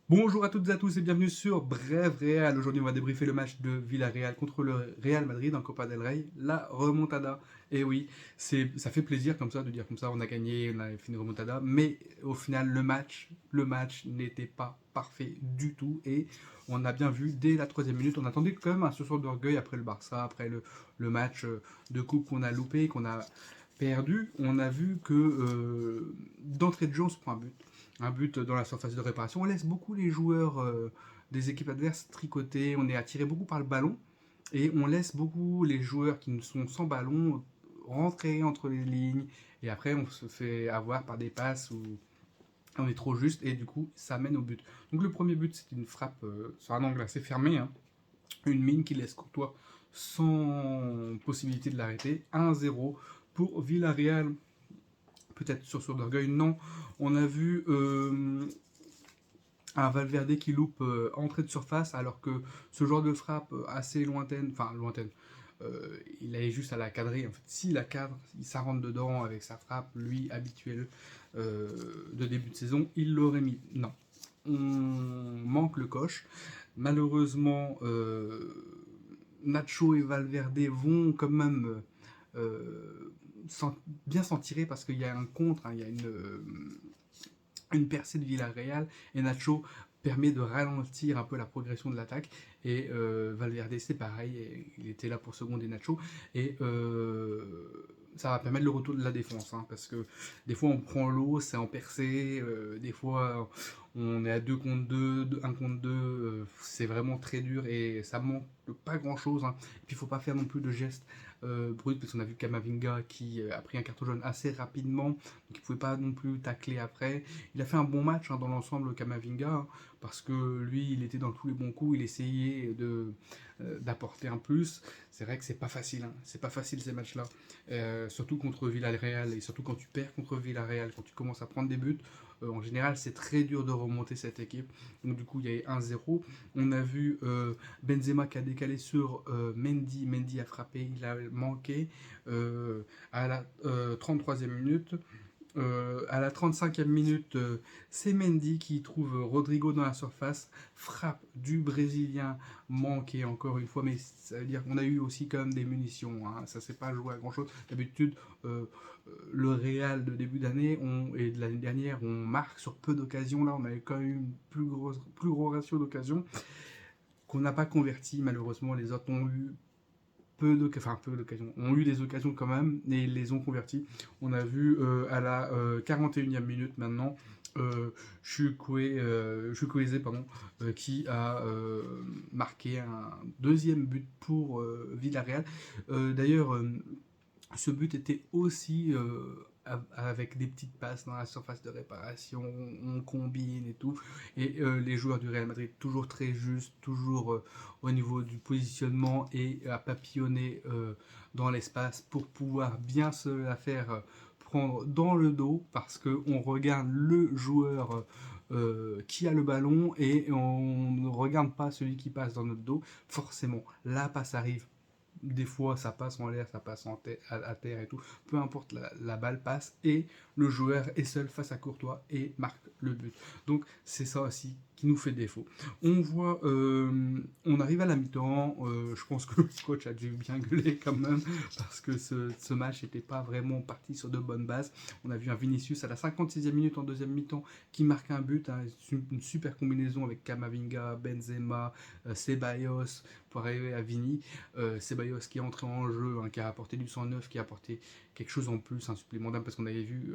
Bonjour à toutes et à tous et bienvenue sur Bref Réal. Aujourd'hui, on va débriefer le match de Villarreal contre le Real Madrid en Copa del Rey, la remontada. Et oui, ça fait plaisir comme ça de dire comme ça, on a gagné, on a fait une remontada, mais au final, le match n'était pas parfait du tout et on a bien vu dès la troisième minute, on attendait quand même un sursaut d'orgueil après le Barça, après le match de coupe qu'on a loupé, qu'on a perdu. On a vu que d'entrée de jeu, on se prend un but dans la surface de réparation. On laisse beaucoup les joueurs des équipes adverses tricoter, on est attiré beaucoup par le ballon et on laisse beaucoup les joueurs qui sont sans ballon rentrer entre les lignes et après on se fait avoir par des passes où on est trop juste et du coup ça mène au but. Donc le premier but c'est une frappe sur un angle assez fermé, hein. Une mine qui laisse Courtois sans possibilité de l'arrêter. 1-0 pour Villarreal. Peut-être sur d'orgueil, non. On a vu un Valverde qui loupe entrée de surface, alors que ce genre de frappe assez lointaine, enfin lointaine, il allait juste à la cadrer. En fait, s'il la cadre, ça rentre dedans avec sa frappe, lui habituel de début de saison, il l'aurait mis. Non, on manque le coche. Malheureusement, Nacho et Valverde vont quand même bien s'en tirer parce qu'il y a un contre, hein, il y a une percée de Villarreal et Nacho permet de ralentir un peu la progression de l'attaque et Valverde c'est pareil, il était là pour seconder Nacho et ça va permettre le retour de la défense, hein, parce que des fois on prend l'eau, c'est en percée, des fois on est à 2 contre 2, 1 contre 2, c'est vraiment très dur et ça manque de pas grand chose, hein. Et puis il faut pas faire non plus de gestes bruts parce qu'on a vu Kamavinga qui a pris un carton jaune assez rapidement, donc il pouvait pas non plus tacler après. Il a fait un bon match, hein, dans l'ensemble, Kamavinga, hein, parce que lui, il était dans tous les bons coups, il essayait d'apporter un plus. C'est vrai que c'est pas facile, hein, c'est pas facile ces matchs-là, surtout contre Villarreal et surtout quand tu perds contre Villarreal, quand tu commences à prendre des buts. En général, c'est très dur de remonter cette équipe. Donc, du coup, il y a eu 1-0. On a vu Benzema qui a décalé sur Mendy. Mendy a frappé, il a manqué à la 33e minute. À la 35e minute, c'est Mendy qui trouve Rodrigo dans la surface, frappe du Brésilien manqué encore une fois, mais ça veut dire qu'on a eu aussi quand même des munitions, hein, ça s'est pas joué à grand chose. D'habitude, le Real de début d'année et de l'année dernière, on marque sur peu d'occasions. Là, on avait quand même eu une plus gros ratio d'occasions qu'on n'a pas converti. Malheureusement, les autres ont eu peu d'occasions, ont eu des occasions quand même et ils les ont convertis. On a vu à la 41e minute maintenant Chukwueze, pardon, qui a marqué un deuxième but pour Villarreal. D'ailleurs, ce but était aussi avec des petites passes dans la surface de réparation, on combine et tout. Et les joueurs du Real Madrid, toujours très justes, toujours au niveau du positionnement et à papillonner dans l'espace pour pouvoir bien se la faire prendre dans le dos parce qu'on regarde le joueur qui a le ballon et on ne regarde pas celui qui passe dans notre dos. Forcément, la passe arrive, des fois ça passe en l'air, ça passe à terre et tout, peu importe, la balle passe et le joueur est seul face à Courtois et marque le but. Donc c'est ça aussi qui nous fait défaut. On voit, on arrive à la mi-temps, je pense que le coach a dû bien gueuler quand même parce que ce match n'était pas vraiment parti sur de bonnes bases. On a vu un Vinicius à la 56e minute en deuxième mi-temps qui marque un but, hein, une super combinaison avec Kamavinga, Benzema, Ceballos pour arriver à Vini. Ceballos qui est entré en jeu, hein, qui a apporté du 109, qui a apporté quelque chose en plus, un supplément d'âme, parce qu'on avait vu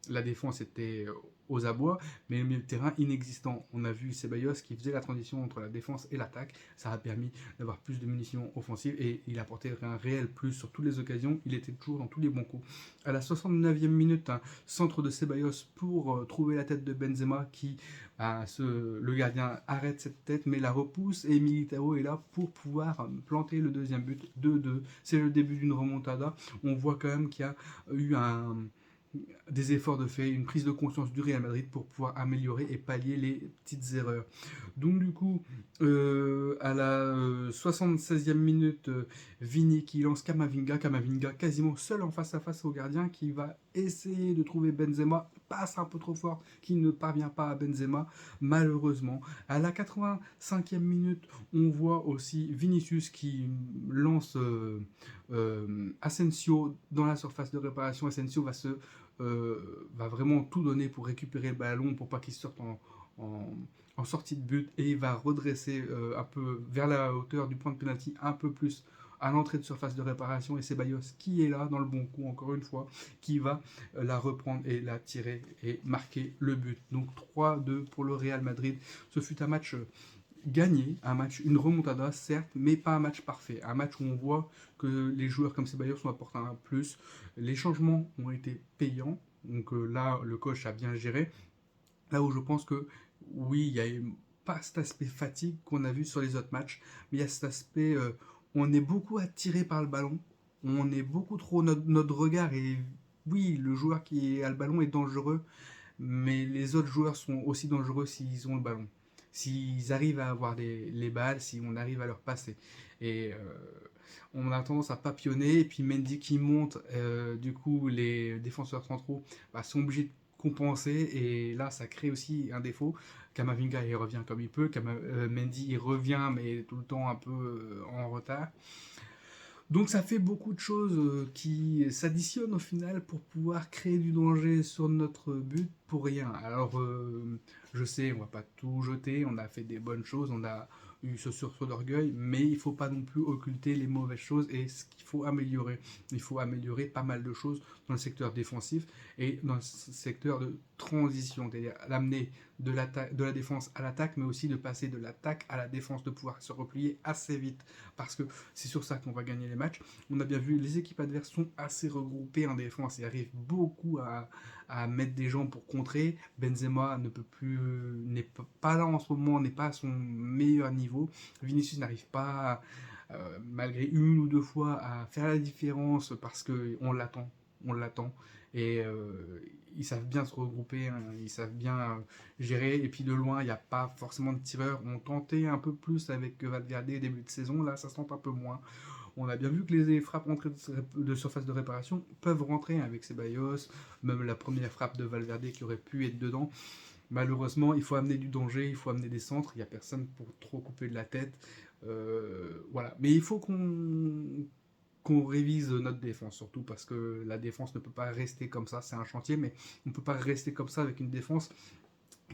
la défense était aux abois, mais le milieu de terrain inexistant. On a vu Ceballos qui faisait la transition entre la défense et l'attaque. Ça a permis d'avoir plus de munitions offensives et il apportait un réel plus sur toutes les occasions. Il était toujours dans tous les bons coups. À la 69e minute, un centre de Ceballos pour trouver la tête de Benzema qui, le gardien arrête cette tête mais la repousse et Militao est là pour pouvoir planter le deuxième but. 2-2. C'est le début d'une remontada. On voit quand même qu'il y a eu des efforts de fait, une prise de conscience du Real Madrid pour pouvoir améliorer et pallier les petites erreurs. Donc du coup, à la 76e minute, Vini qui lance Camavinga, Camavinga quasiment seul en face à face au gardien qui va essayer de trouver Benzema, passe un peu trop fort, qui ne parvient pas à Benzema, malheureusement. À la 85e minute, on voit aussi Vinicius qui lance Asensio dans la surface de réparation. Asensio va vraiment tout donner pour récupérer le ballon, pour pas qu'il sorte en, en sortie de but, et il va redresser un peu vers la hauteur du point de pénalty, un peu plus à l'entrée de surface de réparation, et c'est Ceballos qui est là dans le bon coup encore une fois, qui va la reprendre et la tirer et marquer le but. Donc 3-2 pour le Real Madrid. Ce fut un match gagné, un match, une remontada certes, mais pas un match parfait. Un match où on voit que les joueurs comme Ceballos ont apporté un plus. Les changements ont été payants, donc là le coach a bien géré. Là où je pense que oui, il y a pas cet aspect fatigue qu'on a vu sur les autres matchs, mais il y a cet aspect, on est beaucoup attiré par le ballon, on est beaucoup trop, notre regard est, oui, le joueur qui a le ballon est dangereux, mais les autres joueurs sont aussi dangereux s'ils ont le ballon. S'ils arrivent à avoir les balles, si on arrive à leur passer. Et on a tendance à papillonner, et puis Mendy qui monte, du coup les défenseurs centraux sont obligés de compenser, et là ça crée aussi un défaut. Kamavinga il revient comme il peut, Mendy il revient mais tout le temps un peu en retard. Donc ça fait beaucoup de choses qui s'additionnent au final pour pouvoir créer du danger sur notre but pour rien. Alors je sais, on va pas tout jeter, on a fait des bonnes choses, on a eu ce sursaut d'orgueil, mais il faut pas non plus occulter les mauvaises choses et ce qu'il faut améliorer. Il faut améliorer pas mal de choses dans le secteur défensif et dans le secteur de transition, c'est-à-dire l'amener de la défense à l'attaque, mais aussi de passer de l'attaque à la défense, de pouvoir se replier assez vite, parce que c'est sur ça qu'on va gagner les matchs. On a bien vu, les équipes adverses sont assez regroupées en défense et arrivent beaucoup à mettre des gens pour contrer. Benzema ne peut plus, n'est pas là en ce moment, n'est pas à son meilleur niveau. Vinicius n'arrive pas, malgré une ou deux fois, à faire la différence parce qu'on l'attend, on l'attend. Et ils savent bien se regrouper, hein, ils savent bien gérer. Et puis de loin, il n'y a pas forcément de tireurs. On tentait un peu plus avec Valverde début de saison, là ça se tente un peu moins. On a bien vu que les frappes entrées de surface de réparation peuvent rentrer avec Ceballos, même la première frappe de Valverde qui aurait pu être dedans. Malheureusement, il faut amener du danger, il faut amener des centres, il n'y a personne pour trop couper de la tête. Voilà. Mais il faut qu'on révise notre défense, surtout parce que la défense ne peut pas rester comme ça, c'est un chantier, mais on ne peut pas rester comme ça avec une défense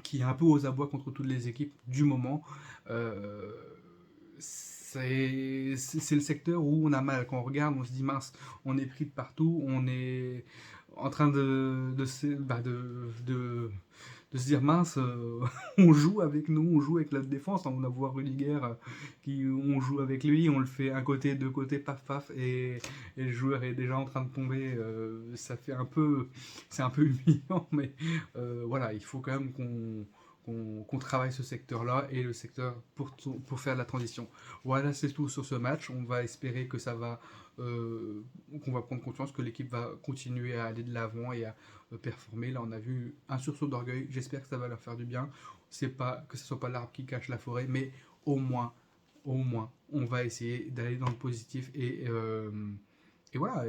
qui est un peu aux abois contre toutes les équipes du moment. Euh, c'est le secteur où on a mal. Quand on regarde, on se dit mince, on est pris de partout, on est en train de se dire mince, on joue avec nous, on joue avec la défense. On a voir Rudiger, on joue avec lui, on le fait un côté, deux côtés, paf paf, et le joueur est déjà en train de tomber. Ça fait un peu, c'est un peu humiliant, mais voilà, il faut quand même qu'on travaille ce secteur-là et le secteur pour faire la transition. Voilà, c'est tout sur ce match. On va espérer que qu'on va prendre conscience que l'équipe va continuer à aller de l'avant et à performer. Là, on a vu un sursaut d'orgueil. J'espère que ça va leur faire du bien. C'est pas que ce soit pas l'arbre qui cache la forêt, mais au moins, on va essayer d'aller dans le positif et voilà.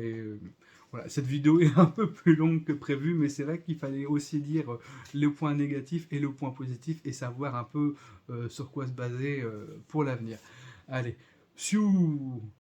Voilà, cette vidéo est un peu plus longue que prévu, mais c'est vrai qu'il fallait aussi dire le point négatif et le point positif et savoir un peu sur quoi se baser pour l'avenir. Allez, siou.